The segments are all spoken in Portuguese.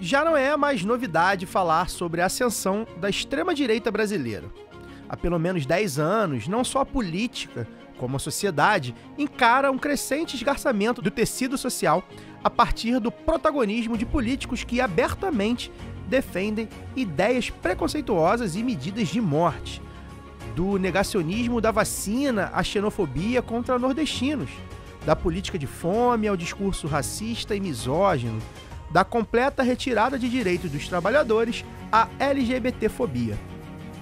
Já não é mais novidade falar sobre a ascensão da extrema-direita brasileira. Há pelo menos 10 anos, não só a política, como a sociedade, encara um crescente esgarçamento do tecido social a partir do protagonismo de políticos que abertamente defendem ideias preconceituosas e medidas de morte, do negacionismo da vacina à xenofobia contra nordestinos, da política de fome ao discurso racista e misógino, da completa retirada de direitos dos trabalhadores à LGBTfobia.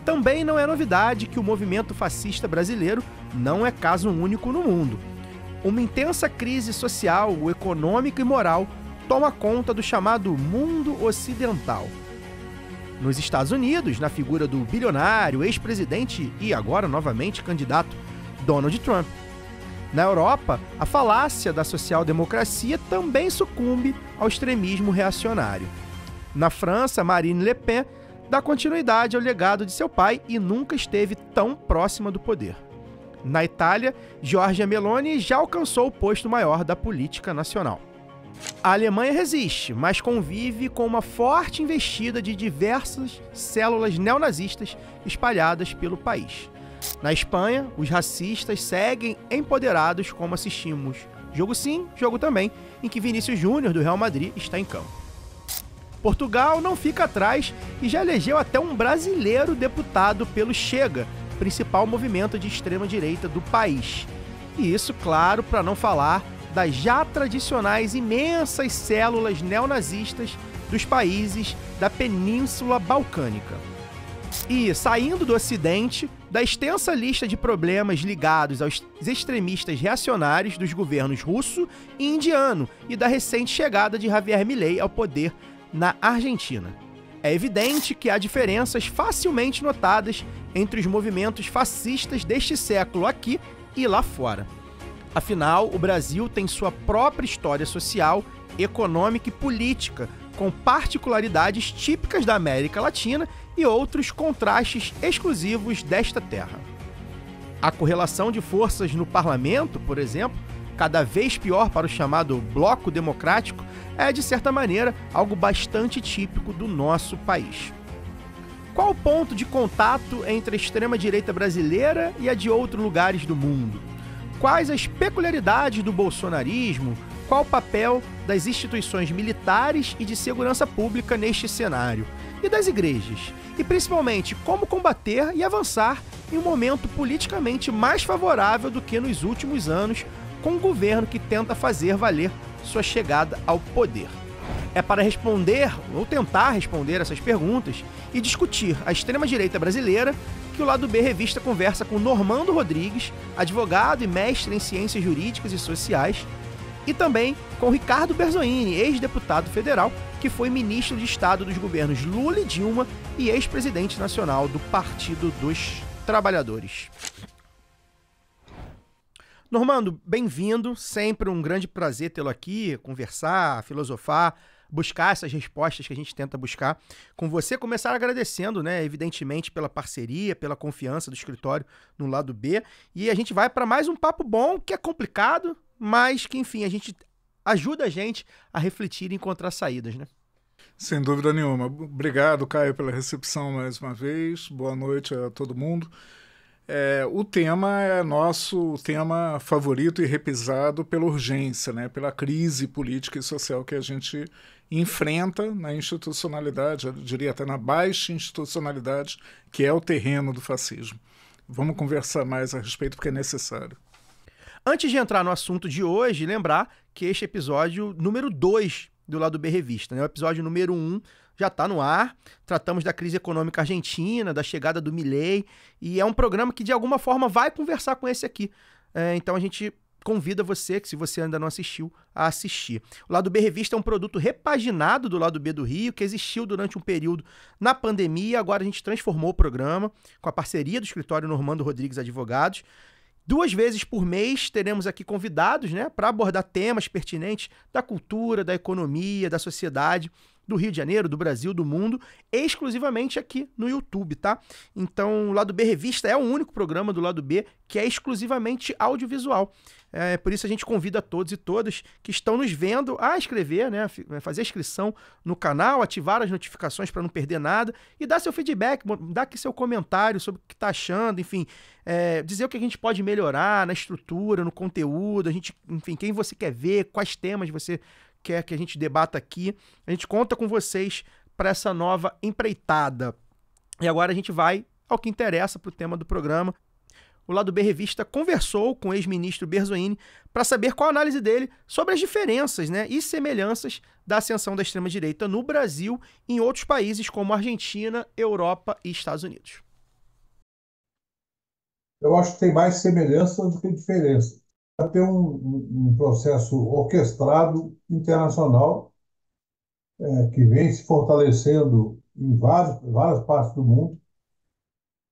Também não é novidade que o movimento fascista brasileiro não é caso único no mundo. Uma intensa crise social, econômica e moral toma conta do chamado mundo ocidental. Nos Estados Unidos, na figura do bilionário, ex-presidente e agora novamente candidato Donald Trump. Na Europa, a falácia da social-democracia também sucumbe ao extremismo reacionário. Na França, Marine Le Pen dá continuidade ao legado de seu pai e nunca esteve tão próxima do poder. Na Itália, Giorgia Meloni já alcançou o posto maior da política nacional. A Alemanha resiste, mas convive com uma forte investida de diversas células neonazistas espalhadas pelo país. Na Espanha, os racistas seguem empoderados, como assistimos jogo sim, jogo também, em que Vinícius Júnior, do Real Madrid, está em campo. Portugal não fica atrás e já elegeu até um brasileiro deputado pelo Chega, principal movimento de extrema-direita do país. E isso, claro, para não falar das já tradicionais imensas células neonazistas dos países da Península Balcânica. E, saindo do Ocidente, da extensa lista de problemas ligados aos extremistas reacionários dos governos russo e indiano e da recente chegada de Javier Milei ao poder na Argentina. É evidente que há diferenças facilmente notadas entre os movimentos fascistas deste século aqui e lá fora. Afinal, o Brasil tem sua própria história social, econômica e política, com particularidades típicas da América Latina e outros contrastes exclusivos desta terra. A correlação de forças no parlamento, por exemplo, cada vez pior para o chamado bloco democrático, é, de certa maneira, algo bastante típico do nosso país. Qual o ponto de contato entre a extrema-direita brasileira e a de outros lugares do mundo? Quais as peculiaridades do bolsonarismo? Qual o papel das instituições militares e de segurança pública neste cenário? E das igrejas? E, principalmente, como combater e avançar em um momento politicamente mais favorável do que nos últimos anos, com um governo que tenta fazer valer sua chegada ao poder? É para responder, ou tentar responder essas perguntas e discutir a extrema-direita brasileira que o Lado B Revista conversa com Normando Rodrigues, advogado e mestre em ciências jurídicas e sociais, e também com Ricardo Berzoini, ex-deputado federal, que foi ministro de Estado dos governos Lula e Dilma e ex-presidente nacional do Partido dos Trabalhadores. Normando, bem-vindo, sempre um grande prazer tê-lo aqui, conversar, filosofar, buscar essas respostas que a gente tenta buscar com você. Começar agradecendo, né, evidentemente, pela parceria, pela confiança do escritório no Lado B. E a gente vai para mais um papo bom, que é complicado, mas que, enfim, ajuda a gente a refletir e encontrar saídas, né? Sem dúvida nenhuma. Obrigado, Caio, pela recepção mais uma vez. Boa noite a todo mundo. O tema é nosso tema favorito e repisado pela urgência, né? Pela crise política e social que a gente enfrenta na institucionalidade, eu diria até na baixa institucionalidade, que é o terreno do fascismo. Vamos conversar mais a respeito porque é necessário. Antes de entrar no assunto de hoje, lembrar que este episódio número 2 do Lado B Revista, né? O episódio número 1 já está no ar, tratamos da crise econômica argentina, da chegada do Milei, e é um programa que de alguma forma vai conversar com esse aqui. Então a gente convida você, que se você ainda não assistiu, a assistir. O Lado B Revista é um produto repaginado do Lado B do Rio, que existiu durante um período na pandemia, agora a gente transformou o programa com a parceria do escritório Normando Rodrigues Advogados. 2 vezes por mês teremos aqui convidados, né, para abordar temas pertinentes da cultura, da economia, da sociedade, do Rio de Janeiro, do Brasil, do mundo, exclusivamente aqui no YouTube, tá? Então, o Lado B Revista é o único programa do Lado B que é exclusivamente audiovisual. Por isso a gente convida todos e todas que estão nos vendo a escrever, né? Fazer a inscrição no canal, ativar as notificações para não perder nada e dar seu feedback, dar aqui seu comentário sobre o que está achando, enfim, dizer o que a gente pode melhorar na estrutura, no conteúdo, enfim, quem você quer ver, quais temas você quer que a gente debata aqui. A gente conta com vocês para essa nova empreitada. E agora a gente vai ao que interessa para o tema do programa. O Lado B Revista conversou com o ex-ministro Berzoini para saber qual a análise dele sobre as diferenças, né, e semelhanças da ascensão da extrema-direita no Brasil e em outros países como Argentina, Europa e Estados Unidos. Eu acho que tem mais semelhança do que diferença. Tem um processo orquestrado internacional que vem se fortalecendo em várias partes do mundo,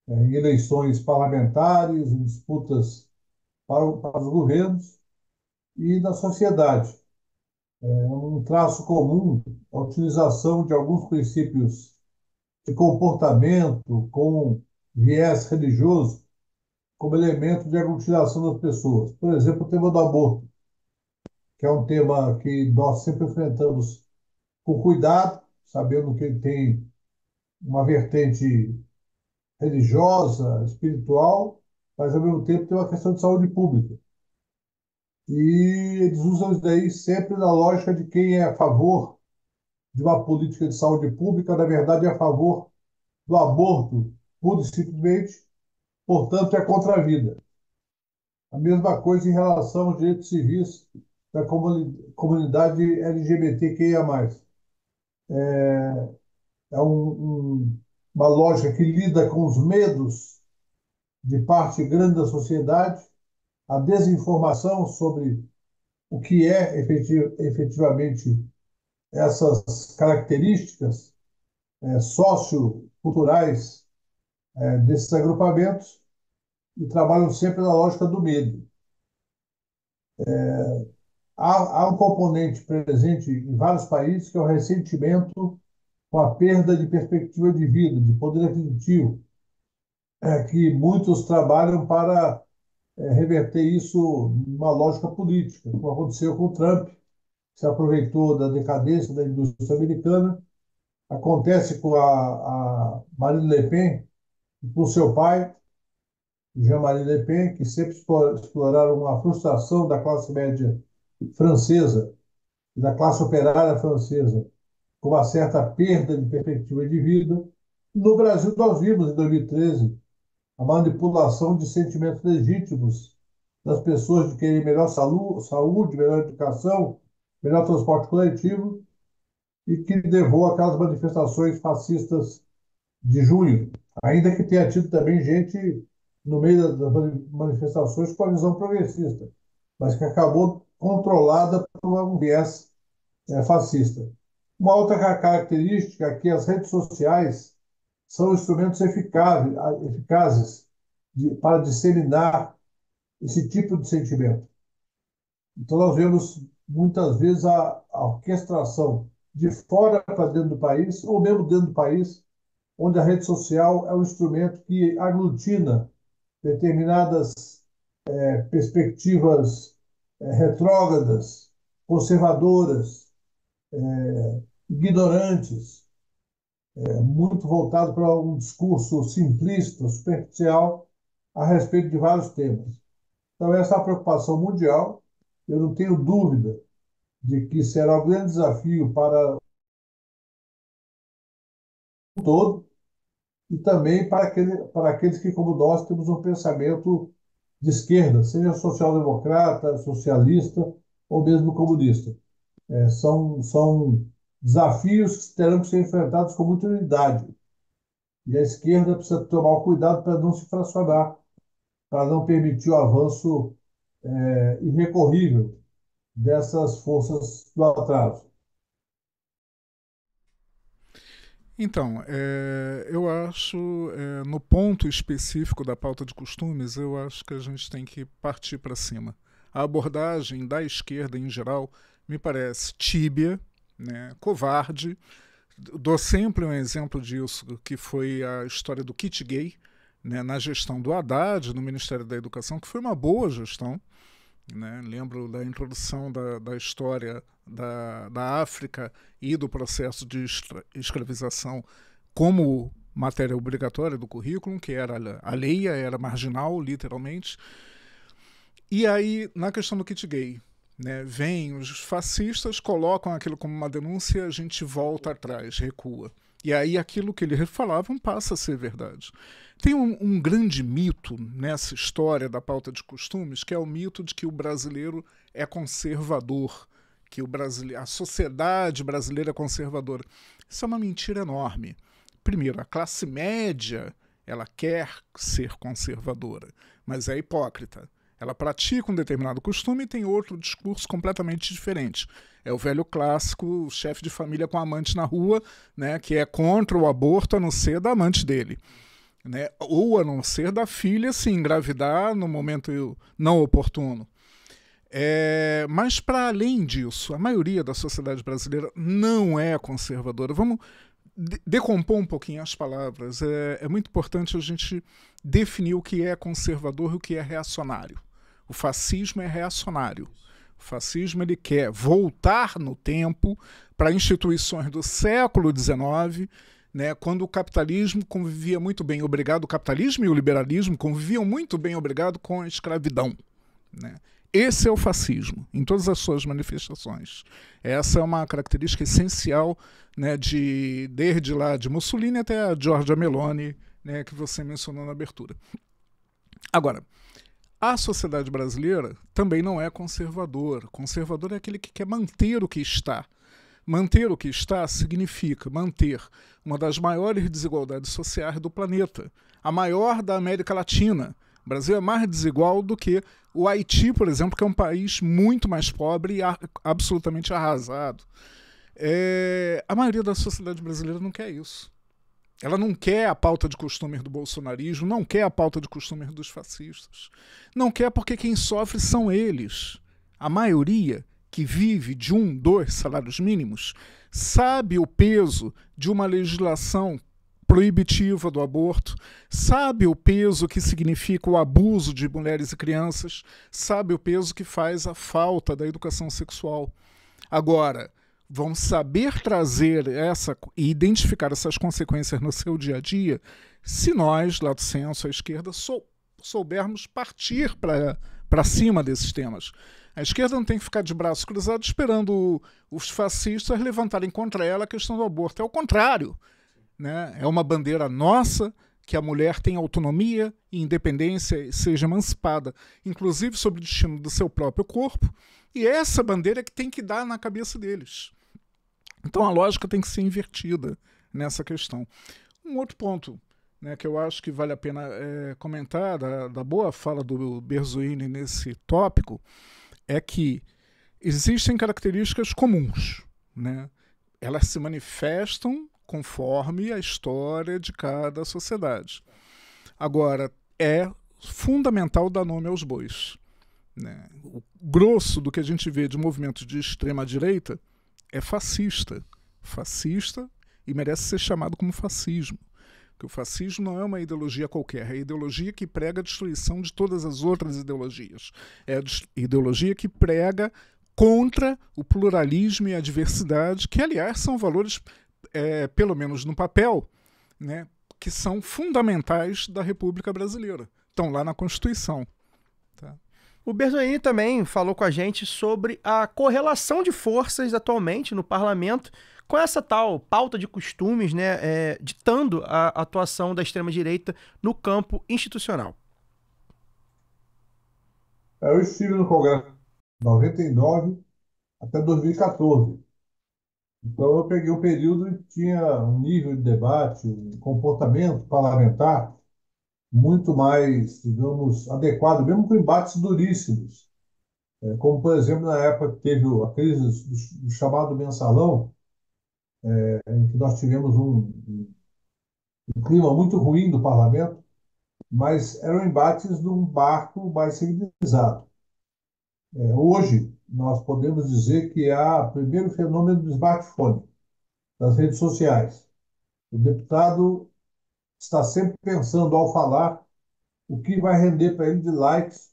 em eleições parlamentares, em disputas para os governos e na sociedade. Um traço comum a utilização de alguns princípios de comportamento com viés religioso como elemento de aglutinação das pessoas. Por exemplo, o tema do aborto, que é um tema que nós sempre enfrentamos com cuidado, sabendo que ele tem uma vertente religiosa, espiritual, mas ao mesmo tempo tem uma questão de saúde pública. E eles usam isso daí sempre na lógica de quem é a favor de uma política de saúde pública, na verdade é a favor do aborto, pura e simplesmente, portanto é contra a vida. A mesma coisa em relação aos direitos civis da comunidade LGBTQIA+. É uma lógica que lida com os medos de parte grande da sociedade, a desinformação sobre o que é efetivamente essas características socioculturais desses agrupamentos e trabalham sempre na lógica do medo. Há um componente presente em vários países que é o ressentimento com a perda de perspectiva de vida, de poder aquisitivo, que muitos trabalham para reverter isso numa lógica política, como aconteceu com o Trump, que se aproveitou da decadência da indústria americana. Acontece com a Marine Le Pen e com seu pai, Jean-Marie Le Pen, que sempre exploraram a frustração da classe média francesa e da classe operária francesa, com uma certa perda de perspectiva de vida. No Brasil, nós vimos, em 2013, a manipulação de sentimentos legítimos das pessoas de querer melhor saúde, melhor educação, melhor transporte coletivo, e que levou aquelas manifestações fascistas de junho, ainda que tenha tido também gente no meio das manifestações com a visão progressista, mas que acabou controlada por um viés fascista. Uma outra característica é que as redes sociais são instrumentos eficazes para disseminar esse tipo de sentimento. Então, nós vemos muitas vezes a orquestração de fora para dentro do país, ou mesmo dentro do país, onde a rede social é um instrumento que aglutina determinadas perspectivas retrógradas, conservadoras, ignorantes, muito voltado para um discurso simplista, superficial, a respeito de vários temas. Então, essa é a preocupação mundial. Eu não tenho dúvida de que será um grande desafio para o todo e também para aqueles que, como nós, temos um pensamento de esquerda, seja social-democrata, socialista ou mesmo comunista. São desafios que terão que ser enfrentados com muita unidade. E a esquerda precisa tomar cuidado para não se fracionar, para não permitir o avanço irrecorrível dessas forças do atraso. Então, eu acho, no ponto específico da pauta de costumes, eu acho que a gente tem que partir para cima. A abordagem da esquerda, em geral, me parece tíbia, né, covarde. Dou sempre um exemplo disso, que foi a história do kit gay, né, na gestão do Haddad, no Ministério da Educação, que foi uma boa gestão, né? Lembro da introdução da história da África e do processo de escravização como matéria obrigatória do currículo, que era alheia, era marginal, literalmente. E aí, na questão do kit gay, né, vem os fascistas, colocam aquilo como uma denúncia, a gente volta atrás, recua. E aí aquilo que eles falavam passa a ser verdade. Tem um grande mito nessa história da pauta de costumes, que é o mito de que o brasileiro é conservador, que a sociedade brasileira é conservadora. Isso é uma mentira enorme. Primeiro, a classe média, ela quer ser conservadora, mas é hipócrita. Ela pratica um determinado costume e tem outro discurso completamente diferente. É o velho clássico, o chefe de família com amante na rua, né, que é contra o aborto a não ser da amante dele. Né, ou a não ser da filha se engravidar no momento não oportuno. Mas, para além disso, a maioria da sociedade brasileira não é conservadora. Vamos decompor um pouquinho as palavras. É muito importante a gente definir o que é conservador e o que é reacionário. O fascismo é reacionário. O fascismo ele quer voltar no tempo para instituições do século XIX, né, quando o capitalismo convivia muito bem, obrigado, o capitalismo e o liberalismo conviviam muito bem, obrigado, com a escravidão. Né? Esse é o fascismo, em todas as suas manifestações. Essa é uma característica essencial, né, desde lá de Mussolini até a Giorgia Meloni, né, que você mencionou na abertura. Agora, a sociedade brasileira também não é conservadora. Conservador é aquele que quer manter o que está. Manter o que está significa manter uma das maiores desigualdades sociais do planeta, a maior da América Latina. O Brasil é mais desigual do que o Haiti, por exemplo, que é um país muito mais pobre e absolutamente arrasado. A maioria da sociedade brasileira não quer isso. Ela não quer a pauta de costumes do bolsonarismo, não quer a pauta de costumes dos fascistas. Não quer porque quem sofre são eles. A maioria que vive de 1, 2 salários mínimos sabe o peso de uma legislação proibitiva do aborto, sabe o peso que significa o abuso de mulheres e crianças, sabe o peso que faz a falta da educação sexual. Agora, vão saber trazer e identificar essas consequências no seu dia a dia se nós, lato sensu, a esquerda, soubermos partir para cima desses temas. A esquerda não tem que ficar de braços cruzados esperando os fascistas levantarem contra ela a questão do aborto. É o contrário. Né? É uma bandeira nossa que a mulher tem autonomia e independência, seja emancipada, inclusive sobre o destino do seu próprio corpo, e essa bandeira é que tem que dar na cabeça deles. Então a lógica tem que ser invertida nessa questão. Um outro ponto, né, que eu acho que vale a pena comentar da boa fala do Berzoini nesse tópico é que existem características comuns. Né? Elas se manifestam conforme a história de cada sociedade. Agora, é fundamental dar nome aos bois. Né? O grosso do que a gente vê de movimentos de extrema-direita é fascista. Fascista e merece ser chamado como fascismo. Porque o fascismo não é uma ideologia qualquer, é a ideologia que prega a destruição de todas as outras ideologias. É a ideologia que prega contra o pluralismo e a diversidade, que, aliás, são valores, pelo menos no papel, né, que são fundamentais da República Brasileira. Estão lá na Constituição. Tá? O Berzoini também falou com a gente sobre a correlação de forças atualmente no parlamento com essa tal pauta de costumes, né, ditando a atuação da extrema-direita no campo institucional. Eu estive no Congresso de 99 até 2014. Então, eu peguei um período em que tinha um nível de debate, um comportamento parlamentar muito mais, digamos, adequado, mesmo com embates duríssimos. Como, por exemplo, na época que teve a crise do chamado mensalão, em que nós tivemos um clima muito ruim do parlamento, mas eram embates num barco mais civilizado. Hoje, nós podemos dizer que há o primeiro fenômeno do smartphone, das redes sociais. O deputado está sempre pensando, ao falar, o que vai render para ele de likes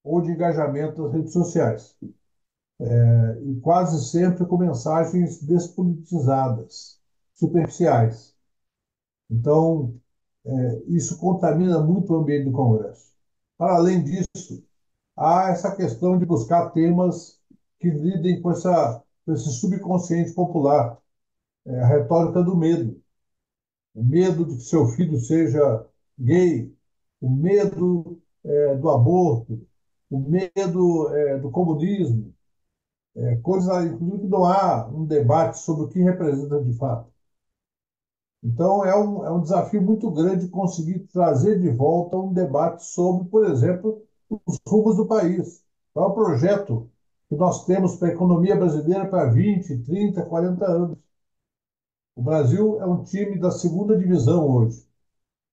ou de engajamento nas redes sociais, e quase sempre com mensagens despolitizadas, superficiais. Então, isso contamina muito o ambiente do Congresso. Para além disso, há essa questão de buscar temas que lidem com esse subconsciente popular, a retórica do medo. O medo de que seu filho seja gay, o medo do aborto, o medo do comunismo, coisas, inclusive, que não há um debate sobre o que representa de fato. Então, é um desafio muito grande conseguir trazer de volta um debate sobre, por exemplo, os rumos do país. Qual é o projeto que nós temos para a economia brasileira para 20, 30, 40 anos? O Brasil é um time da segunda divisão hoje.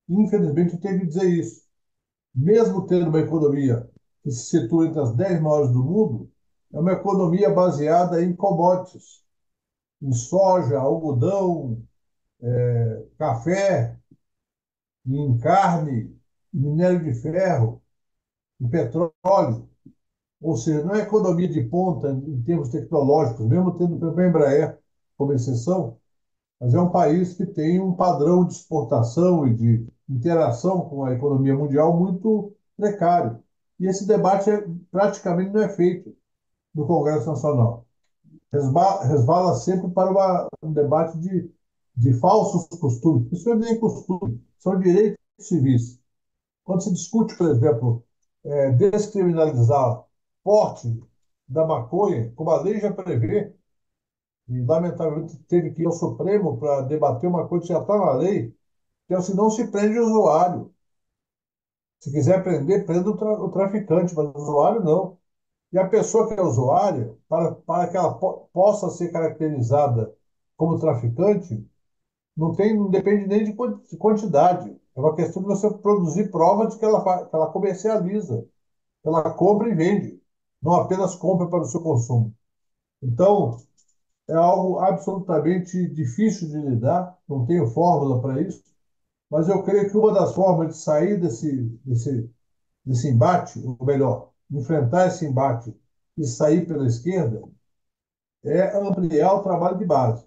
Infelizmente, eu tenho que dizer isso. Mesmo tendo uma economia que se situa entre as 10 maiores do mundo, é uma economia baseada em commodities, em soja, algodão, café, em carne, em minério de ferro, em petróleo. Ou seja, não é economia de ponta em termos tecnológicos, mesmo tendo a Embraer como exceção, mas é um país que tem um padrão de exportação e de interação com a economia mundial muito precário. E esse debate praticamente não é feito no Congresso Nacional. Resvala sempre para um debate de falsos costumes. Isso não é nem costume, são direitos civis. Quando se discute, por exemplo, descriminalizar porte da maconha, como a lei já prevê, e lamentavelmente teve que ir ao Supremo para debater uma coisa que já está na lei, que é o se não se prende o usuário. Se quiser prender, prenda o traficante, mas o usuário não. E a pessoa que é usuária, para que ela possa ser caracterizada como traficante, não depende nem de quantidade. É uma questão de você produzir prova de que ela comercializa, que ela compra e vende, não apenas compra para o seu consumo. Então, é algo absolutamente difícil de lidar, não tenho fórmula para isso, mas eu creio que uma das formas de sair desse embate, ou melhor, enfrentar esse embate e sair pela esquerda, é ampliar o trabalho de base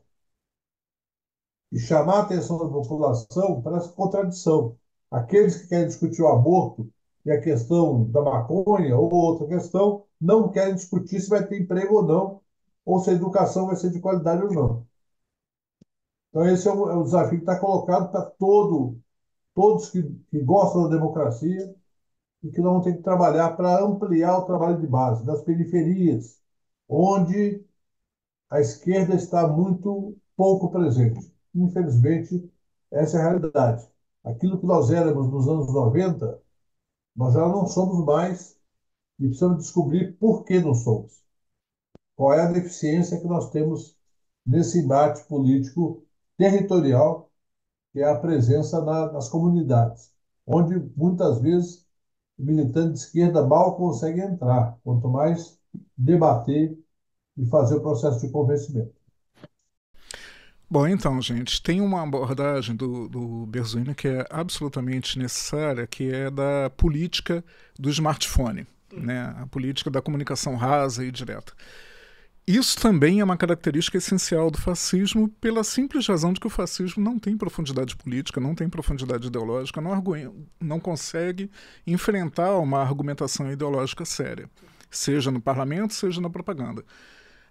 e chamar a atenção da população para essa contradição. Aqueles que querem discutir o aborto e a questão da maconha ou outra questão não querem discutir se vai ter emprego ou não, ou se a educação vai ser de qualidade ou não. Então, esse é o desafio que está colocado para todos que gostam da democracia e que vão ter que trabalhar para ampliar o trabalho de base, nas periferias, onde a esquerda está muito pouco presente. Infelizmente, essa é a realidade. Aquilo que nós éramos nos anos 90, nós já não somos mais e precisamos descobrir por que não somos. Qual é a deficiência que nós temos nesse embate político territorial, que é a presença nas comunidades, onde muitas vezes o militante de esquerda mal consegue entrar, quanto mais debater e fazer o processo de convencimento. Bom, então, gente, tem uma abordagem do Berzoni que é absolutamente necessária, que é da política do smartphone, né? A política da comunicação rasa e direta. Isso também é uma característica essencial do fascismo, pela simples razão de que o fascismo não tem profundidade política, não tem profundidade ideológica, não consegue enfrentar uma argumentação ideológica séria, seja no parlamento, seja na propaganda.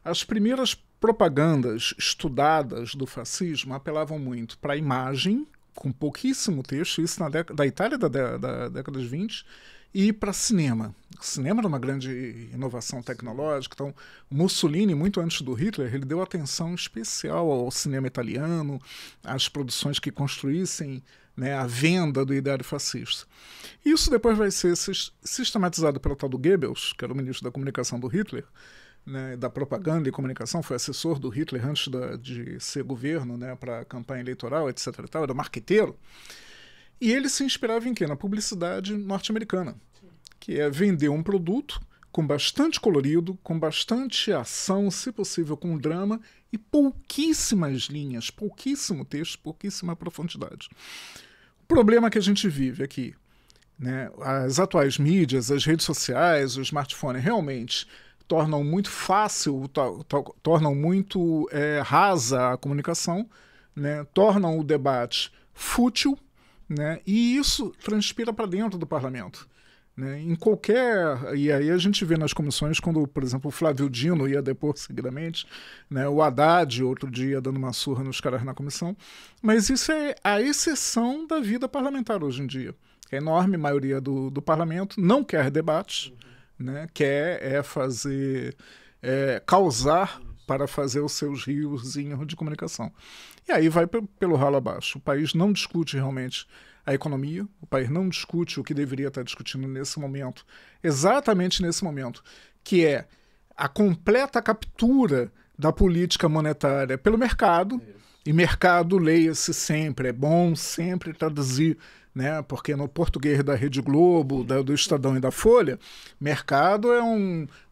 As primeiras propagandas estudadas do fascismo apelavam muito para a imagem, com pouquíssimo texto, isso da Itália da década de 20, e para cinema. O cinema era uma grande inovação tecnológica, então Mussolini, muito antes do Hitler, ele deu atenção especial ao cinema italiano, às produções que construíssem, né, a venda do ideário fascista. Isso depois vai ser sistematizado pelo tal do Goebbels, que era o ministro da comunicação do Hitler, né, da propaganda e comunicação, foi assessor do Hitler antes de ser governo, né, para a campanha eleitoral, etc. E tal, era marqueteiro. E ele se inspirava em quê? Na publicidade norte-americana, que é vender um produto com bastante colorido, com bastante ação, se possível com drama, e pouquíssimas linhas, pouquíssimo texto, pouquíssima profundidade. O problema que a gente vive aqui né? As atuais mídias, as redes sociais, o smartphone realmente tornam muito fácil, tornam muito rasa a comunicação, né? Tornam o debate fútil, né? E isso transpira para dentro do parlamento. Né? Em qualquer. E aí a gente vê nas comissões, quando, por exemplo, o Flávio Dino ia depor seguidamente, né? O Haddad, outro dia, dando uma surra nos caras na comissão. Mas isso é a exceção da vida parlamentar hoje em dia. A enorme maioria do parlamento não quer debate, né? Quer fazer. Causar para fazer os seus riozinhos de comunicação. E aí vai pelo ralo abaixo. O país não discute realmente a economia, o país não discute o que deveria estar discutindo nesse momento, exatamente nesse momento, que é a completa captura da política monetária pelo mercado, e mercado, leia-se sempre, é bom sempre traduzir, né? Porque no português da Rede Globo, do Estadão e da Folha, mercado é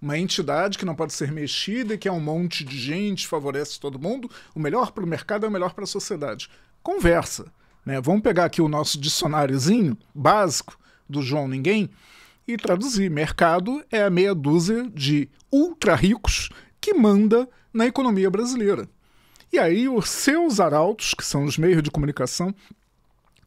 uma entidade que não pode ser mexida e que é um monte de gente, favorece todo mundo. O melhor para o mercado é o melhor para a sociedade. Conversa. Né? Vamos pegar aqui o nosso dicionáriozinho básico do João Ninguém e traduzir. Mercado é a meia dúzia de ultra ricos que manda na economia brasileira. E aí os seus arautos, que são os meios de comunicação.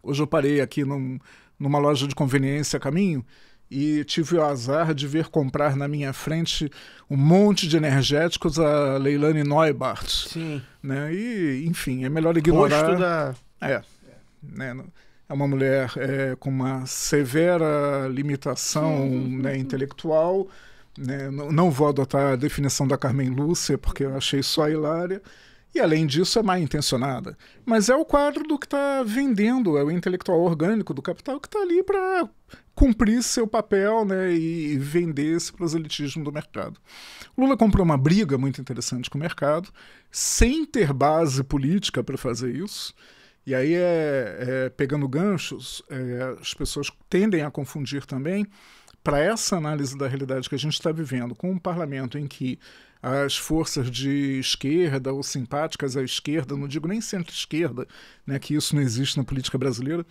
Hoje eu parei aqui numa loja de conveniência a caminho e tive o azar de ver comprar na minha frente um monte de energéticos a Leilani Neubart. Sim. Né? E, enfim, é melhor ignorar. Rosto da... Né? É uma mulher com uma severa limitação né, intelectual. Né? Não vou adotar a definição da Carmen Lúcia, porque eu achei só hilária. E, além disso, é mal intencionada. Mas é o quadro do que está vendendo, é o intelectual orgânico do capital que está ali para cumprir seu papel, né, e vender esse proselitismo do mercado. Lula comprou uma briga muito interessante com o mercado, sem ter base política para fazer isso. E aí, pegando ganchos, as pessoas tendem a confundir também, para essa análise da realidade que a gente está vivendo, com um parlamento em que as forças de esquerda ou simpáticas à esquerda, não digo nem centro-esquerda, né, que isso não existe na política brasileira,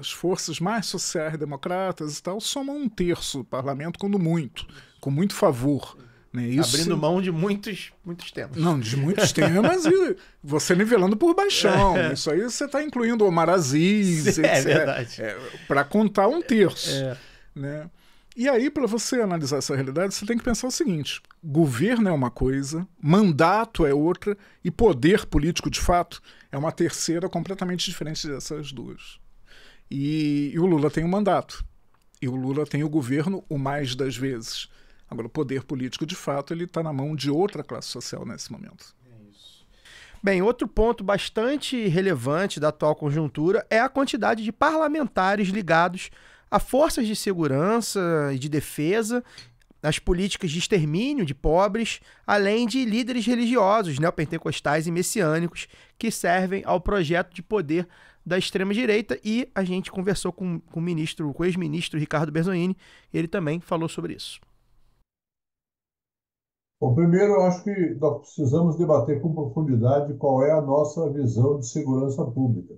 as forças mais sociais-democratas e tal somam um terço do parlamento, quando muito, com muito favor. Né? Isso, abrindo mão de muitos temas. Não, de muitos temas e você nivelando por baixão. Isso aí você está incluindo Omar Aziz, É verdade. Para contar um terço. Né? E aí, para você analisar essa realidade, você tem que pensar o seguinte: governo é uma coisa, mandato é outra, e poder político, de fato, é uma terceira completamente diferente dessas duas. E o Lula tem um mandato. E o Lula tem o governo o mais das vezes. Agora, o poder político, de fato, ele está na mão de outra classe social nesse momento. Bem, outro ponto bastante relevante da atual conjuntura é a quantidade de parlamentares ligados a forças de segurança e de defesa, as políticas de extermínio de pobres, além de líderes religiosos, neopentecostais e messiânicos, que servem ao projeto de poder da extrema-direita. E a gente conversou com o ex-ministro Ricardo Berzolini, e ele também falou sobre isso. Bom, primeiro, eu acho que nós precisamos debater com profundidade qual é a nossa visão de segurança pública.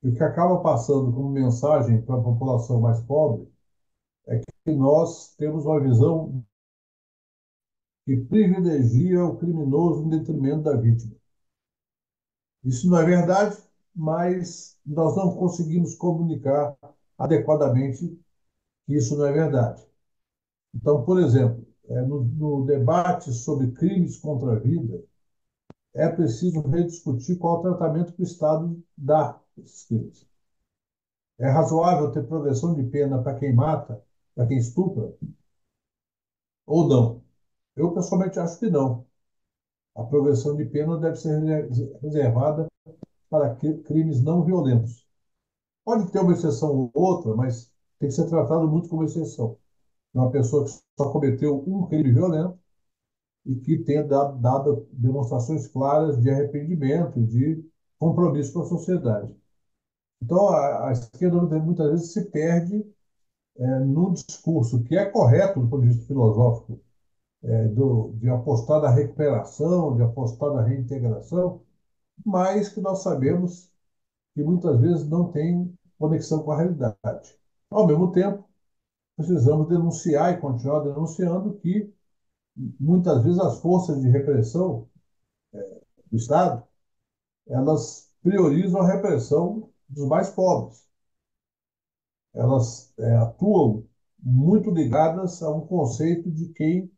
E o que acaba passando como mensagem para a população mais pobre é que nós temos uma visão que privilegia o criminoso em detrimento da vítima. Isso não é verdade, mas nós não conseguimos comunicar adequadamente que isso não é verdade. Então, por exemplo, no debate sobre crimes contra a vida, é preciso rediscutir qual é o tratamento que o Estado dá a esses crimes. É razoável ter progressão de pena para quem mata, para quem estupra? Ou não? Eu, pessoalmente, acho que não. A progressão de pena deve ser reservada para crimes não violentos. Pode ter uma exceção ou outra, mas tem que ser tratado muito como exceção. É uma pessoa que só cometeu um crime violento e que tenha dado demonstrações claras de arrependimento e de compromisso com a sociedade. Então, a esquerda muitas vezes se perde num discurso que é correto do ponto de vista filosófico, de apostar na recuperação, de apostar na reintegração, mas que nós sabemos que muitas vezes não tem conexão com a realidade. Ao mesmo tempo, precisamos denunciar e continuar denunciando que, muitas vezes, as forças de repressão do Estado, elas priorizam a repressão dos mais pobres. Elas atuam muito ligadas a um conceito de quem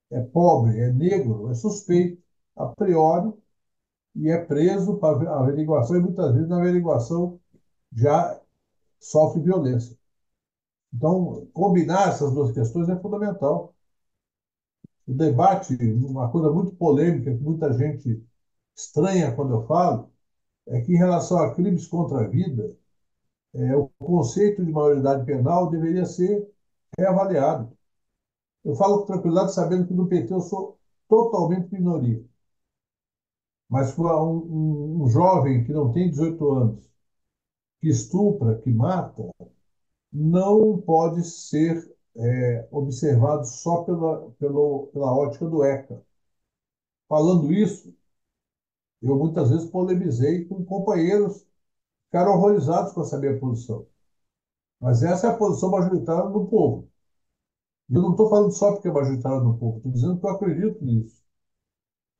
é pobre, é negro, é suspeito, a priori, e é preso para a averiguação, e muitas vezes na averiguação já sofre violência. Então, combinar essas duas questões é fundamental. O debate, uma coisa muito polêmica, que muita gente estranha quando eu falo, é que em relação a crimes contra a vida, o conceito de maioridade penal deveria ser reavaliado. Eu falo com tranquilidade sabendo que no PT eu sou totalmente minoria. Mas para um jovem que não tem 18 anos, que estupra, que mata, não pode ser observado só pela ótica do ECA. Falando isso, eu muitas vezes polemizei com companheiros que ficaram horrorizados com essa minha posição. Mas essa é a posição majoritária do povo. Eu não estou falando só porque é majoritária do povo, estou dizendo que eu acredito nisso.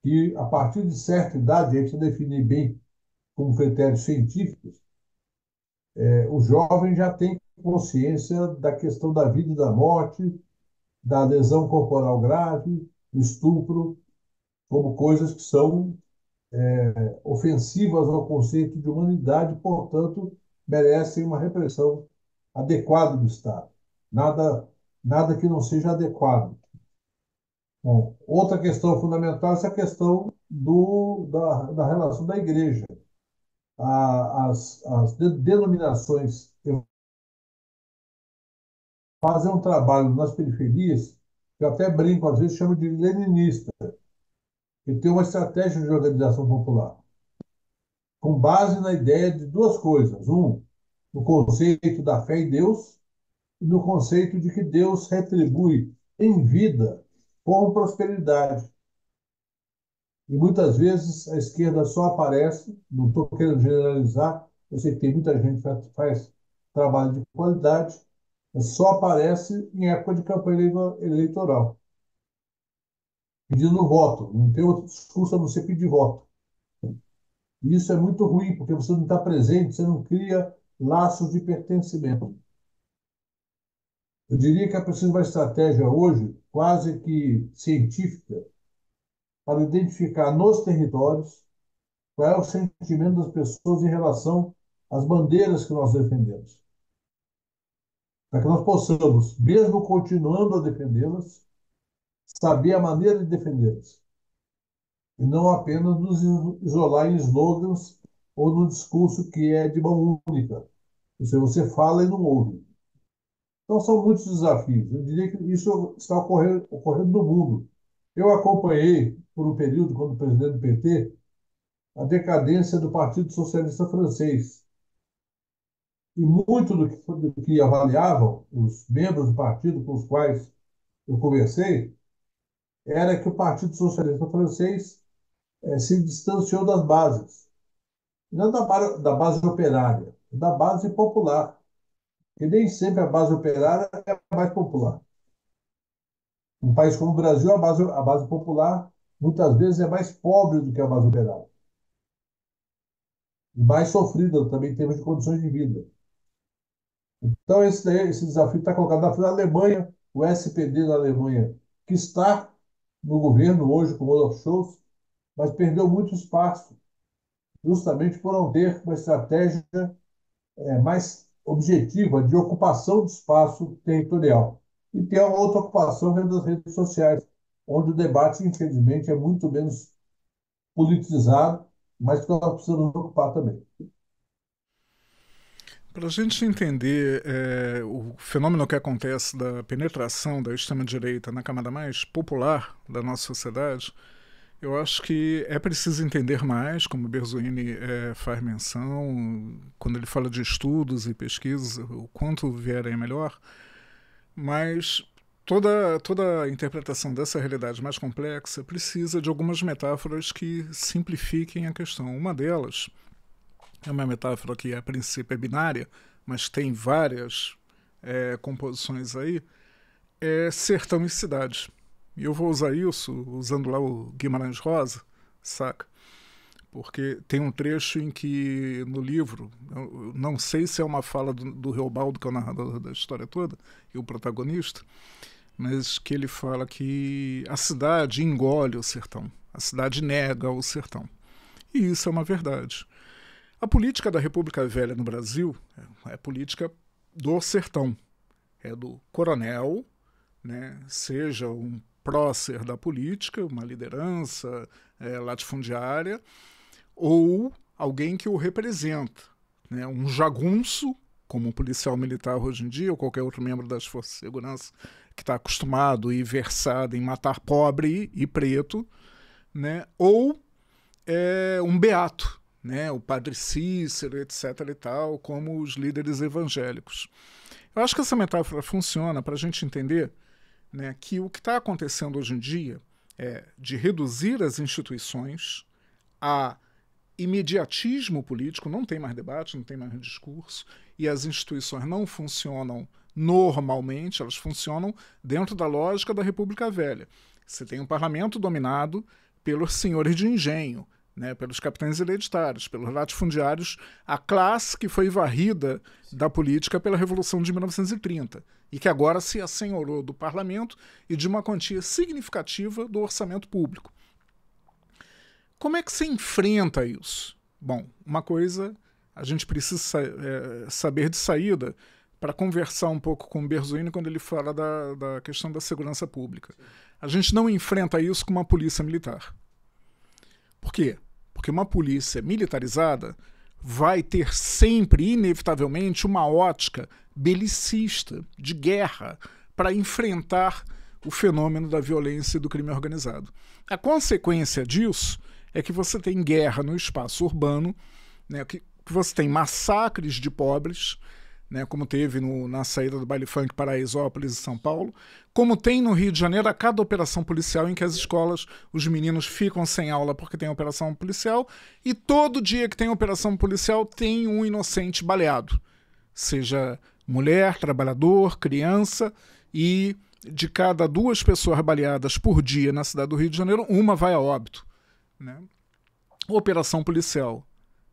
Que a partir de certa idade, a gente definir bem como critérios científicos, o jovem já tem consciência da questão da vida e da morte, da lesão corporal grave, do estupro, como coisas que são ofensivas ao conceito de humanidade, portanto, merecem uma repressão adequada do Estado. Nada, nada que não seja adequado. Bom, outra questão fundamental é essa questão da relação da igreja. As denominações fazem um trabalho nas periferias, que eu até brinco, às vezes chamo de leninista, que tem uma estratégia de organização popular, com base na ideia de duas coisas. Um, no conceito da fé em Deus e no conceito de que Deus retribui em vida com prosperidade. E muitas vezes a esquerda só aparece, não estou querendo generalizar, eu sei que tem muita gente que faz trabalho de qualidade, mas só aparece em época de campanha eleitoral, pedindo voto. Não tem outro discurso a não ser pedir voto. E isso é muito ruim, porque você não está presente, você não cria laços de pertencimento. Eu diria que é preciso uma estratégia hoje, quase que científica, para identificar nos territórios qual é o sentimento das pessoas em relação às bandeiras que nós defendemos. Para que nós possamos, mesmo continuando a defendê-las, saber a maneira de defendê-las. E não apenas nos isolar em slogans ou no discurso que é de mão única. Ou seja, você fala e não ouve. Então, são muitos desafios. Eu diria que isso está ocorrendo no mundo. Eu acompanhei, por um período, quando presidente do PT, a decadência do Partido Socialista Francês. E muito do que avaliavam os membros do partido com os quais eu conversei era que o Partido Socialista Francês se distanciou das bases. Não da base operária, da base popular. E nem sempre a base operária é a mais popular. Um país como o Brasil, a base popular muitas vezes é mais pobre do que a base operária. E mais sofrida também em termos de condições de vida. Então, esse desafio está colocado na frente da Alemanha, o SPD da Alemanha, que está no governo hoje com o Olaf Scholz, mas perdeu muito espaço, justamente por não ter uma estratégia mais objetiva de ocupação de espaço territorial. E tem a outra ocupação vem das redes sociais, onde o debate, infelizmente, é muito menos politizado, mas que nós precisamos ocupar também. Para a gente entender o fenômeno que acontece da penetração da extrema-direita na camada mais popular da nossa sociedade, eu acho que é preciso entender mais, como Berzolini faz menção, quando ele fala de estudos e pesquisas, o quanto vierem melhor, mas toda a interpretação dessa realidade mais complexa precisa de algumas metáforas que simplifiquem a questão. Uma delas é uma metáfora que a princípio é binária, mas tem várias composições aí, é sertão e cidade. E eu vou usar isso usando lá o Guimarães Rosa, saca? Porque tem um trecho em que, no livro, eu não sei se é uma fala do Reobaldo, que é o narrador da história toda, e o protagonista, mas que ele fala que a cidade engole o sertão, a cidade nega o sertão. E isso é uma verdade. A política da República Velha no Brasil é a política do sertão. É do coronel, né, seja um prócer da política, uma liderança latifundiária, ou alguém que o representa, né, um jagunço, como um policial militar hoje em dia, ou qualquer outro membro das forças de segurança que está acostumado e versado em matar pobre e preto, né, ou um beato, né, o padre Cícero, etc. e tal, como os líderes evangélicos. Eu acho que essa metáfora funciona para a gente entender, né, que o que está acontecendo hoje em dia é de reduzir as instituições a imediatismo político, não tem mais debate, não tem mais discurso, e as instituições não funcionam normalmente, elas funcionam dentro da lógica da República Velha. Você tem um parlamento dominado pelos senhores de engenho, né, pelos capitães hereditários, pelos latifundiários, a classe que foi varrida da política pela Revolução de 1930 e que agora se assenhorou do parlamento e de uma quantia significativa do orçamento público. Como é que se enfrenta isso? Bom, uma coisa a gente precisa saber de saída para conversar um pouco com o Berzolini quando ele fala da questão da segurança pública. A gente não enfrenta isso com uma polícia militar. Por quê? Porque uma polícia militarizada vai ter sempre, inevitavelmente, uma ótica belicista, de guerra, para enfrentar o fenômeno da violência e do crime organizado. A consequência disso é que você tem guerra no espaço urbano, né, que você tem massacres de pobres, né, como teve na saída do baile funk Paraisópolis e São Paulo, como tem no Rio de Janeiro a cada operação policial em que as escolas, os meninos ficam sem aula porque tem operação policial, e todo dia que tem operação policial tem um inocente baleado, seja mulher, trabalhador, criança, e de cada 2 pessoas baleadas por dia na cidade do Rio de Janeiro, uma vai a óbito, né? Operação policial,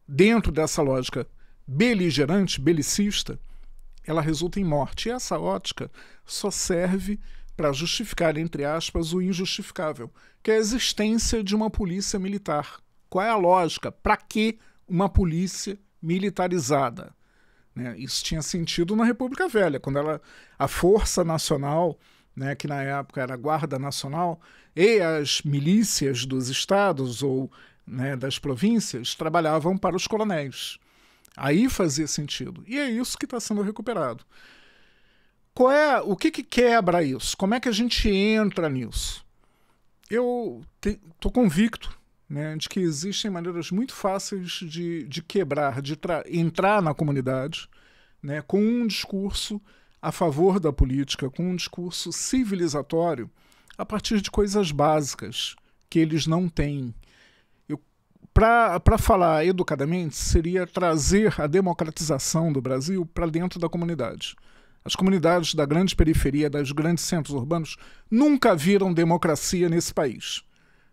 dentro dessa lógica beligerante, belicista, ela resulta em morte. E essa ótica só serve para justificar, entre aspas, o injustificável, que é a existência de uma polícia militar. Qual é a lógica? Para que uma polícia militarizada? Né? Isso tinha sentido na República Velha, quando a Força Nacional, né, que na época era a Guarda Nacional, e as milícias dos estados ou, né, das províncias trabalhavam para os coronéis. Aí fazia sentido. E é isso que está sendo recuperado. O que quebra isso? Como é que a gente entra nisso? Eu estou convicto, né, de que existem maneiras muito fáceis de quebrar, de entrar na comunidade, né, com um discurso a favor da política, com um discurso civilizatório, a partir de coisas básicas que eles não têm. Para falar educadamente, seria trazer a democratização do Brasil para dentro da comunidade. As comunidades da grande periferia, dos grandes centros urbanos, nunca viram democracia nesse país.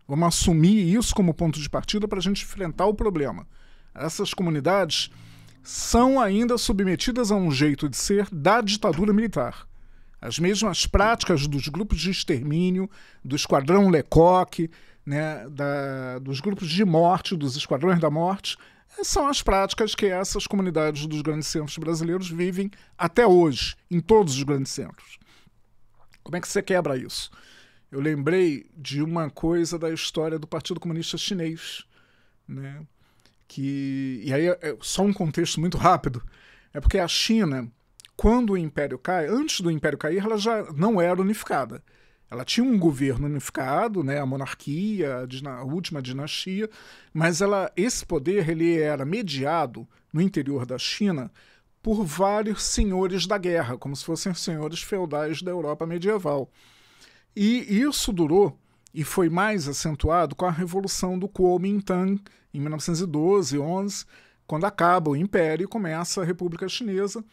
Vamos assumir isso como ponto de partida para a gente enfrentar o problema. Essas comunidades são ainda submetidas a um jeito de ser da ditadura militar. As mesmas práticas dos grupos de extermínio, do Esquadrão Lecoq, né, dos grupos de morte, dos esquadrões da morte, são as práticas que essas comunidades dos grandes centros brasileiros vivem até hoje, em todos os grandes centros. Como é que você quebra isso? Eu lembrei de uma coisa da história do Partido Comunista Chinês, né? E aí é só um contexto muito rápido, é porque a China, quando o Império cai, antes do Império cair, ela já não era unificada. Ela tinha um governo unificado, né, a monarquia, a última dinastia, mas esse poder ele era mediado no interior da China por vários senhores da guerra, como se fossem senhores feudais da Europa medieval. E isso durou e foi mais acentuado com a Revolução do Kuomintang, em 1912, 11, quando acaba o Império e começa a República Chinesa.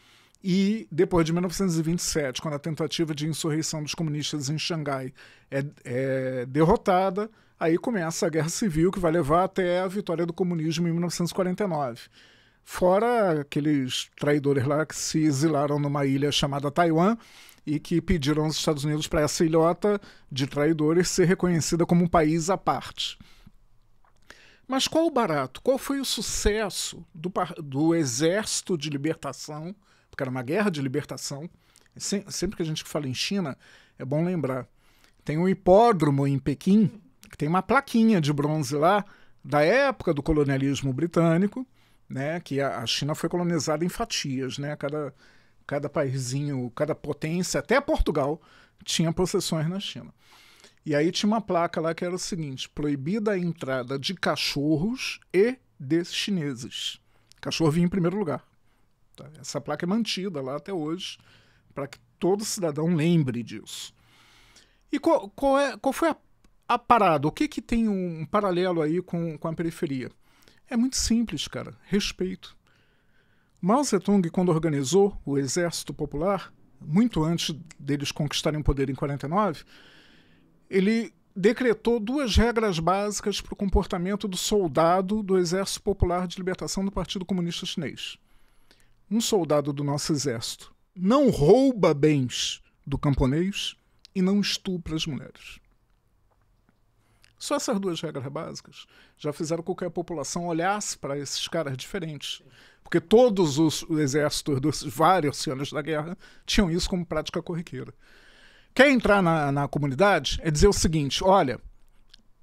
E depois de 1927, quando a tentativa de insurreição dos comunistas em Xangai é derrotada, aí começa a Guerra Civil, que vai levar até a vitória do comunismo em 1949. Fora aqueles traidores lá que se exilaram numa ilha chamada Taiwan e que pediram aos Estados Unidos para essa ilhota de traidores ser reconhecida como um país à parte. Mas qual o barato? Qual foi o sucesso do Exército de Libertação? Porque era uma guerra de libertação. Sempre que a gente fala em China, é bom lembrar. Tem um hipódromo em Pequim, que tem uma plaquinha de bronze lá, da época do colonialismo britânico, né, que a China foi colonizada em fatias, né, cada paísinho, cada potência, até Portugal, tinha possessões na China. E aí tinha uma placa lá que era o seguinte: proibida a entrada de cachorros e de chineses. Cachorro vinha em primeiro lugar. Essa placa é mantida lá até hoje, para que todo cidadão lembre disso. E qual foi a parada? O que tem um paralelo aí com a periferia? É muito simples, cara. Respeito. Mao Zedong, quando organizou o Exército Popular, muito antes deles conquistarem o poder em 49, ele decretou 2 regras básicas para o comportamento do soldado do Exército Popular de Libertação do Partido Comunista Chinês. Um soldado do nosso exército não rouba bens do camponês e não estupra as mulheres. Só essas 2 regras básicas já fizeram com que a população olhasse para esses caras diferentes. Porque todos os exércitos dos vários senhores da guerra tinham isso como prática corriqueira. Quer entrar na comunidade? É dizer o seguinte: olha,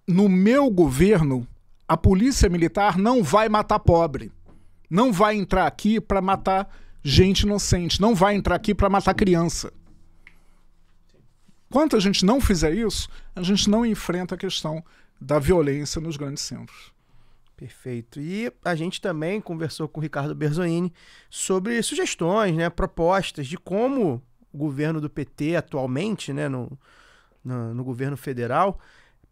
no meu governo, a polícia militar não vai matar pobre. Não vai entrar aqui para matar gente inocente. Não vai entrar aqui para matar criança. Enquanto a gente não fizer isso, a gente não enfrenta a questão da violência nos grandes centros. Perfeito. E a gente também conversou com o Ricardo Berzolini sobre sugestões, né, propostas de como o governo do PT atualmente, né, no governo federal,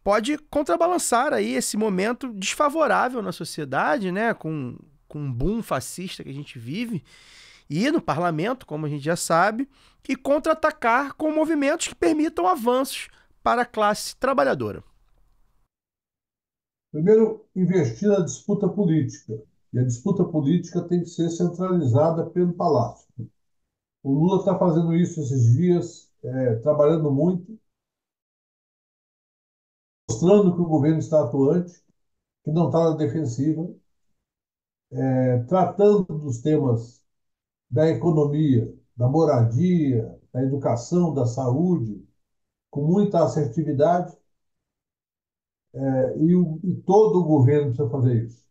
pode contrabalançar aí esse momento desfavorável na sociedade, né, com um boom fascista que a gente vive, e no parlamento, como a gente já sabe, e contra-atacar com movimentos que permitam avanços para a classe trabalhadora. Primeiro, investir na disputa política. E a disputa política tem que ser centralizada pelo Palácio. O Lula está fazendo isso esses dias, trabalhando muito, mostrando que o governo está atuante, que não está na defensiva, tratando dos temas da economia, da moradia, da educação, da saúde, com muita assertividade, e todo o governo precisa fazer isso.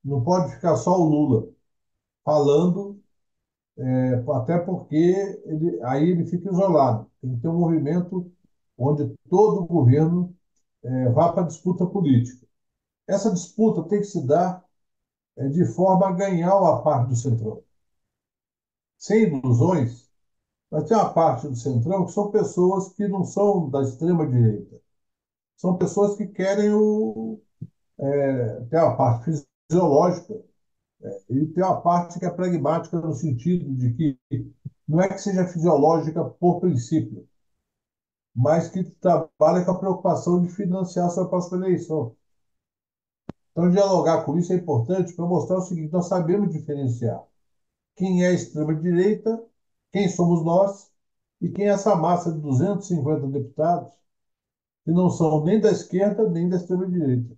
Não pode ficar só o Lula falando, até porque aí ele fica isolado. Tem que ter um movimento onde todo o governo vá para a disputa política. Essa disputa tem que se dar de forma a ganhar a parte do Centrão. Sem ilusões, mas tem uma parte do Centrão que são pessoas que não são da extrema-direita. São pessoas que querem ter uma parte fisiológica e tem uma parte que é pragmática no sentido de que não é que seja fisiológica por princípio, mas que trabalha com a preocupação de financiar a sua próxima eleição. Então, dialogar com isso é importante para mostrar o seguinte: nós sabemos diferenciar quem é a extrema-direita, quem somos nós e quem é essa massa de 250 deputados que não são nem da esquerda nem da extrema-direita.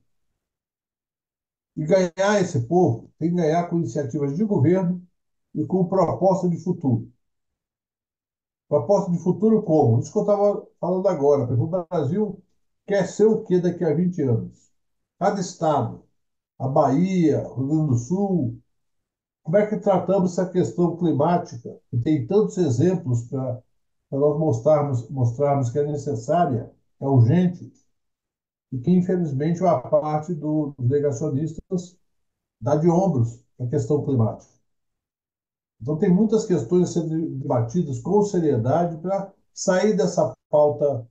E ganhar esse povo tem que ganhar com iniciativas de governo e com proposta de futuro. Proposta de futuro como? Isso que eu estava falando agora. Porque o Brasil quer ser o quê daqui a 20 anos? Cada estado, a Bahia, o Rio Grande do Sul, como é que tratamos essa questão climática? E tem tantos exemplos para nós mostrarmos que é necessária, é urgente, e que, infelizmente, uma parte dos negacionistas dá de ombros a questão climática. Então, tem muitas questões a serem debatidas com seriedade para sair dessa pauta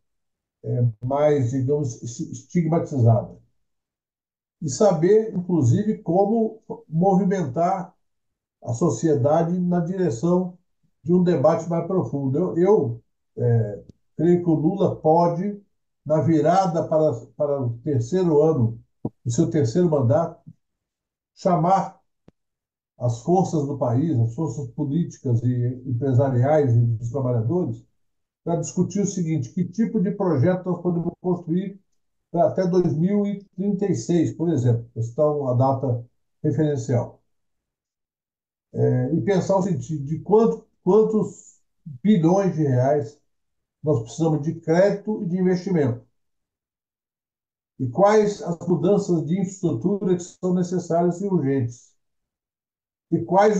mais, digamos, estigmatizada. e saber, inclusive, como movimentar a sociedade na direção de um debate mais profundo. Creio que o Lula pode, na virada para o terceiro ano, o seu terceiro mandato, chamar as forças do país, as forças políticas e empresariais e dos trabalhadores, para discutir o seguinte: que tipo de projeto nós podemos construir para até 2036, por exemplo, está uma data referencial, e pensar o seguinte: de quantos bilhões de reais nós precisamos de crédito e de investimento, e quais as mudanças de infraestrutura que são necessárias e urgentes, e quais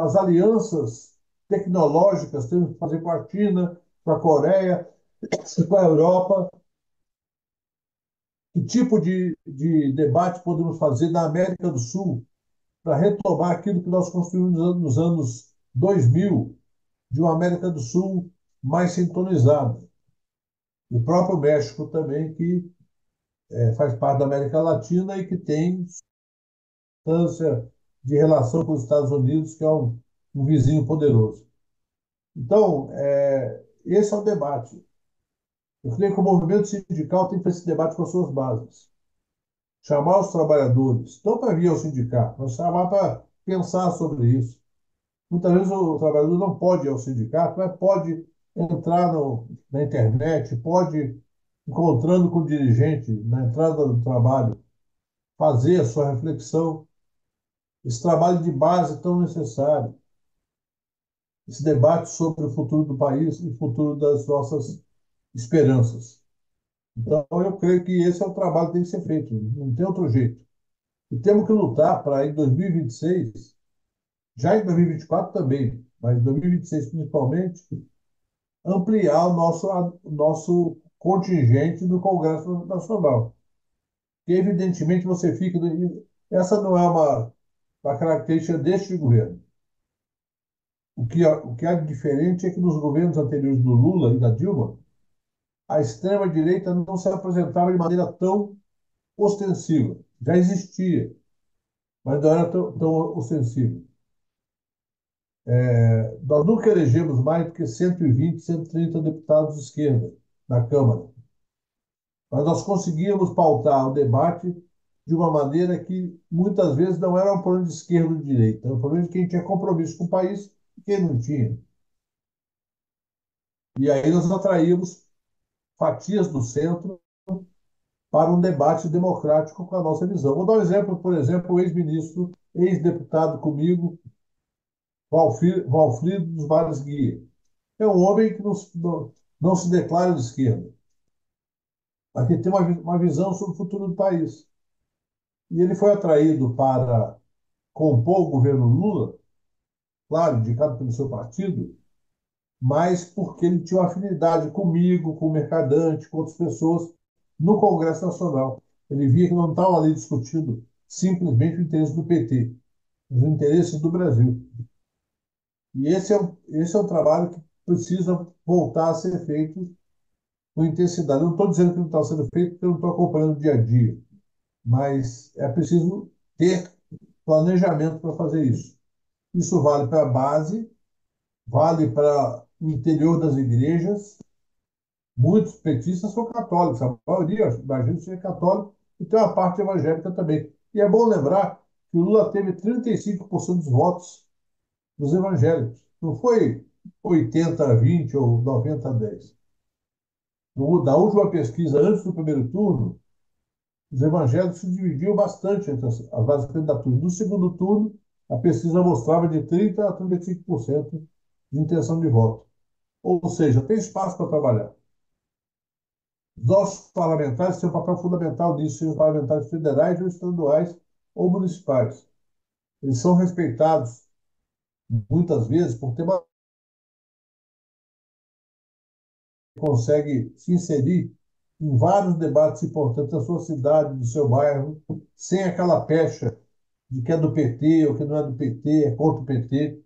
as alianças tecnológicas temos que fazer com a China, com a Coreia, com a Europa, que tipo de debate podemos fazer na América do Sul para retomar aquilo que nós construímos nos anos 2000, de uma América do Sul mais sintonizada. O próprio México também, que faz parte da América Latina e que tem distância de relação com os Estados Unidos, que é um vizinho poderoso. Então, esse é o debate. Eu creio que o movimento sindical tem que fazer esse debate com as suas bases. Chamar os trabalhadores, não para vir ao sindicato, mas chamar para pensar sobre isso. Muitas vezes o trabalhador não pode ir ao sindicato, mas pode entrar na internet, pode, encontrando com o dirigente na entrada do trabalho, fazer a sua reflexão. Esse trabalho de base tão necessário, esse debate sobre o futuro do país e o futuro das nossas esperanças. Então, eu creio que esse é o trabalho que tem que ser feito, não tem outro jeito. E temos que lutar para, em 2026, já em 2024 também, mas em 2026 principalmente, ampliar o nosso contingente no Congresso Nacional. Que, evidentemente, você fica. Essa não é uma característica deste governo. O que há de diferente é que nos governos anteriores do Lula e da Dilma, a extrema-direita não se apresentava de maneira tão ostensiva. Já existia, mas não era tão ostensiva. Nós nunca elegemos mais do que 120, 130 deputados de esquerda na Câmara. Mas nós conseguíamos pautar o debate de uma maneira que muitas vezes não era um problema de esquerda ou de direita, era um problema de quem tinha compromisso com o país e quem não tinha. E aí nós atraímos fatias do centro para um debate democrático com a nossa visão. Vou dar um exemplo, por exemplo, o ex-ministro, ex-deputado comigo, Valfrido dos Vales Guia. É um homem que não se declara de esquerda, mas que tem uma visão sobre o futuro do país. E ele foi atraído para compor o governo Lula, claro, indicado pelo seu partido, mas porque ele tinha uma afinidade comigo, com o Mercadante, com outras pessoas no Congresso Nacional. Ele via que não estava ali discutindo simplesmente o interesse do PT, os interesses do Brasil. E esse é um trabalho que precisa voltar a ser feito com intensidade. Eu não estou dizendo que não está sendo feito porque eu não estou acompanhando o dia a dia, mas é preciso ter planejamento para fazer isso. Isso vale para a base, vale para o interior das igrejas. Muitos petistas são católicos, a maioria, imagino, seja católico, e tem uma parte evangélica também. E é bom lembrar que o Lula teve 35% dos votos dos evangélicos. Não foi 80-20 ou 90-10. Na última pesquisa, antes do primeiro turno, os evangélicos se dividiam bastante entre as várias candidaturas. No segundo turno, a pesquisa mostrava de 30% a 35% de intenção de voto. Ou seja, tem espaço para trabalhar. Os nossos parlamentares têm um papel fundamental nisso, sejam parlamentares federais ou estaduais ou municipais. Eles são respeitados, muitas vezes, por ter uma consegue se inserir em vários debates importantes da sua cidade, do seu bairro, sem aquela pecha de que é do PT ou que não é do PT, é contra o PT.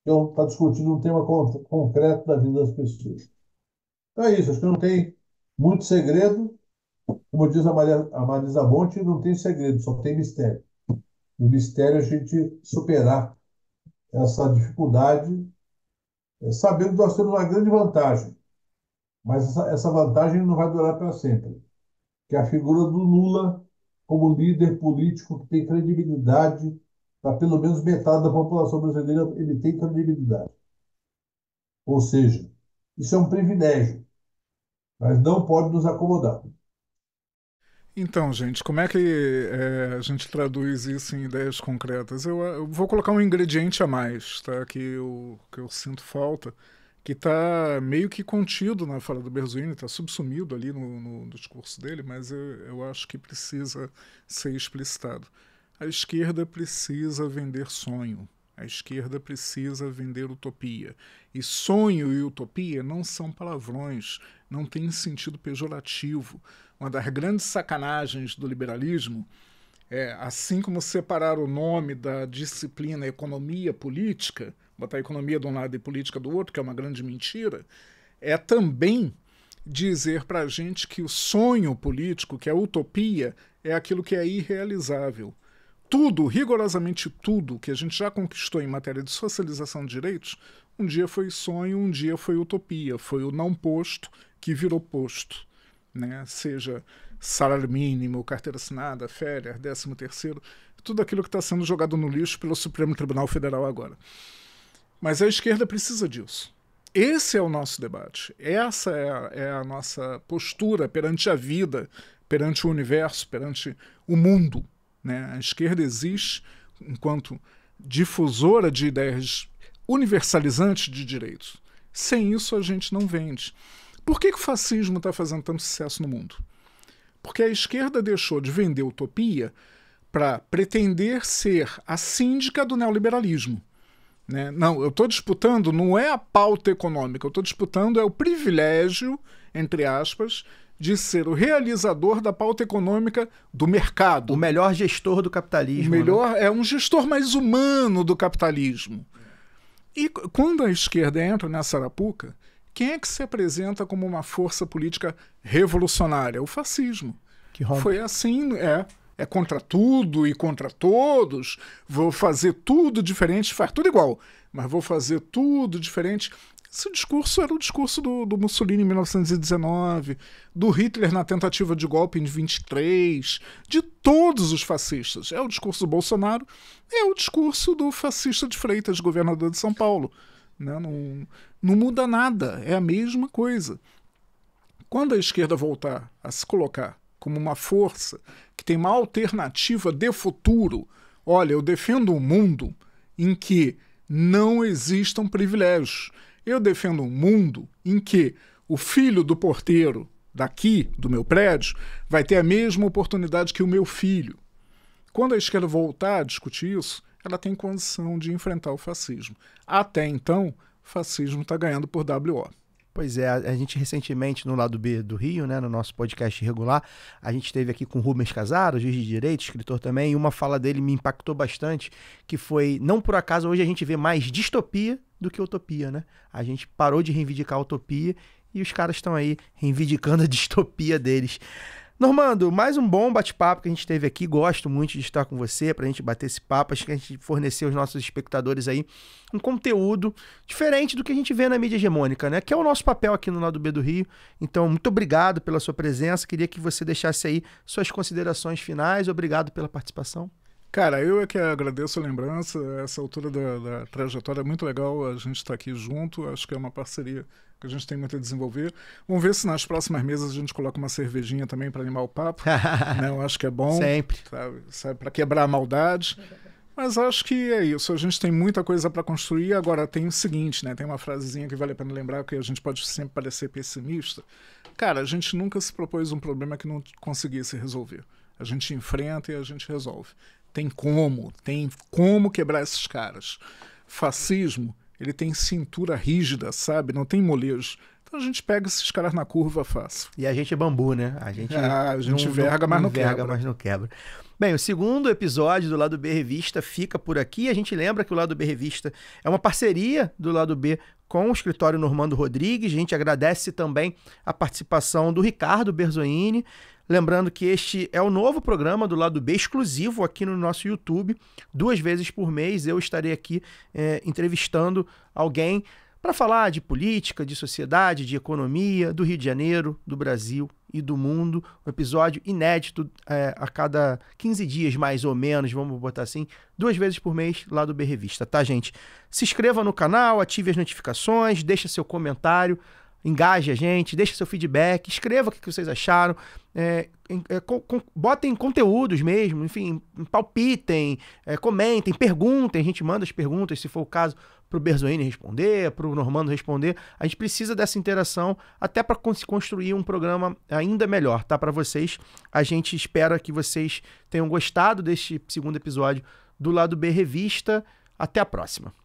Então, está discutindo um tema concreto da vida das pessoas. Então é isso, acho que não tem muito segredo. Como diz a Marisa Monte, não tem segredo, só tem mistério. O mistério é a gente superar essa dificuldade, sabendo que nós temos uma grande vantagem, mas essa vantagem não vai durar para sempre, que é a figura do Lula como líder político que tem credibilidade, para pelo menos metade da população brasileira ele tem credibilidade. Ou seja, isso é um privilégio, mas não pode nos acomodar. Então, gente, como é que a gente traduz isso em ideias concretas? Eu vou colocar um ingrediente a mais, tá? Que eu sinto falta, que está meio que contido na fala do Berzolini, está subsumido ali no discurso dele, mas eu acho que precisa ser explicitado. A esquerda precisa vender sonho. A esquerda precisa vender utopia. E sonho e utopia não são palavrões, não tem sentido pejorativo. Uma das grandes sacanagens do liberalismo é, assim como separar o nome da disciplina economia política, botar a economia de um lado e política do outro, que é uma grande mentira, é também dizer para a gente que o sonho político, que a utopia, é aquilo que é irrealizável. Tudo, rigorosamente tudo, que a gente já conquistou em matéria de socialização de direitos, um dia foi sonho, um dia foi utopia, foi o não posto que virou posto. Né? Seja salário mínimo, carteira assinada, férias, 13º, tudo aquilo que está sendo jogado no lixo pelo Supremo Tribunal Federal agora. Mas a esquerda precisa disso. Esse é o nosso debate. Essa é a nossa postura perante a vida, perante o universo, perante o mundo. Né? A esquerda existe enquanto difusora de ideias universalizantes de direitos. Sem isso, a gente não vende. Por que o fascismo está fazendo tanto sucesso no mundo? Porque a esquerda deixou de vender utopia para pretender ser a síndica do neoliberalismo. Né? Não, eu estou disputando, não é a pauta econômica, eu estou disputando é o privilégio, entre aspas, de ser o realizador da pauta econômica do mercado. O melhor gestor do capitalismo. O melhor, né? É um gestor mais humano do capitalismo. E quando a esquerda entra nessa arapuca, quem é que se apresenta como uma força política revolucionária? O fascismo. Que rompe. Foi assim, é contra tudo e contra todos, vou fazer tudo diferente, faz tudo igual, mas vou fazer tudo diferente. Esse discurso era o discurso do Mussolini em 1919, do Hitler na tentativa de golpe em 23, de todos os fascistas. É o discurso do Bolsonaro, é o discurso do fascista de Freitas, governador de São Paulo. Né? Não muda nada, é a mesma coisa. Quando a esquerda voltar a se colocar como uma força que tem uma alternativa de futuro, olha, eu defendo um mundo em que não existam privilégios. Eu defendo um mundo em que o filho do porteiro daqui, do meu prédio, vai ter a mesma oportunidade que o meu filho. Quando a esquerda voltar a discutir isso, ela tem condição de enfrentar o fascismo. Até então, o fascismo está ganhando por WO. Pois é, a gente recentemente, no Lado B do Rio, né, no nosso podcast regular, a gente esteve aqui com o Rubens Casaro, juiz de direito, escritor também, e uma fala dele me impactou bastante, que foi, não por acaso, hoje a gente vê mais distopia do que utopia, né? A gente parou de reivindicar a utopia e os caras estão aí reivindicando a distopia deles. Normando, mais um bom bate-papo que a gente teve aqui, gosto muito de estar com você pra gente bater esse papo, acho que a gente forneceu aos nossos espectadores aí um conteúdo diferente do que a gente vê na mídia hegemônica, né, que é o nosso papel aqui no Lado B do Rio. Então, muito obrigado pela sua presença, queria que você deixasse aí suas considerações finais, obrigado pela participação. Cara, eu é que agradeço a lembrança, essa altura da trajetória é muito legal, a gente está aqui junto, acho que é uma parceria que a gente tem muito a desenvolver. Vamos ver se nas próximas mesas a gente coloca uma cervejinha também para animar o papo, né? Eu acho que é bom. Sempre. Sabe, para quebrar a maldade. Mas acho que é isso, a gente tem muita coisa para construir. Agora tem o seguinte, né? Tem uma frasezinha que vale a pena lembrar, que a gente pode sempre parecer pessimista. Cara, a gente nunca se propôs um problema que não conseguisse resolver. A gente enfrenta e a gente resolve. Tem como quebrar esses caras. Fascismo, ele tem cintura rígida, sabe? Não tem molejo. Então a gente pega esses caras na curva fácil. E a gente é bambu, né? A gente verga, mas não verga, quebra. mas não quebra. Bem, o segundo episódio do Lado B Revista fica por aqui. A gente lembra que o Lado B Revista é uma parceria do Lado B com o escritório Normando Rodrigues. A gente agradece também a participação do Ricardo Berzolini. Lembrando que este é o novo programa do Lado B, exclusivo aqui no nosso YouTube. 2 vezes por mês eu estarei aqui entrevistando alguém para falar de política, de sociedade, de economia, do Rio de Janeiro, do Brasil e do mundo. Um episódio inédito a cada 15 dias, mais ou menos, vamos botar assim, 2 vezes por mês, lá do B Revista, tá, gente? Se inscreva no canal, ative as notificações, deixa seu comentário, engaje a gente, deixe seu feedback, escreva o que vocês acharam, botem conteúdos mesmo, enfim, palpitem, comentem, perguntem, a gente manda as perguntas, se for o caso, para o Berzoini responder, para o Normando responder. A gente precisa dessa interação até para construir um programa ainda melhor, tá? Para vocês, a gente espera que vocês tenham gostado deste segundo episódio do Lado B Revista. Até a próxima.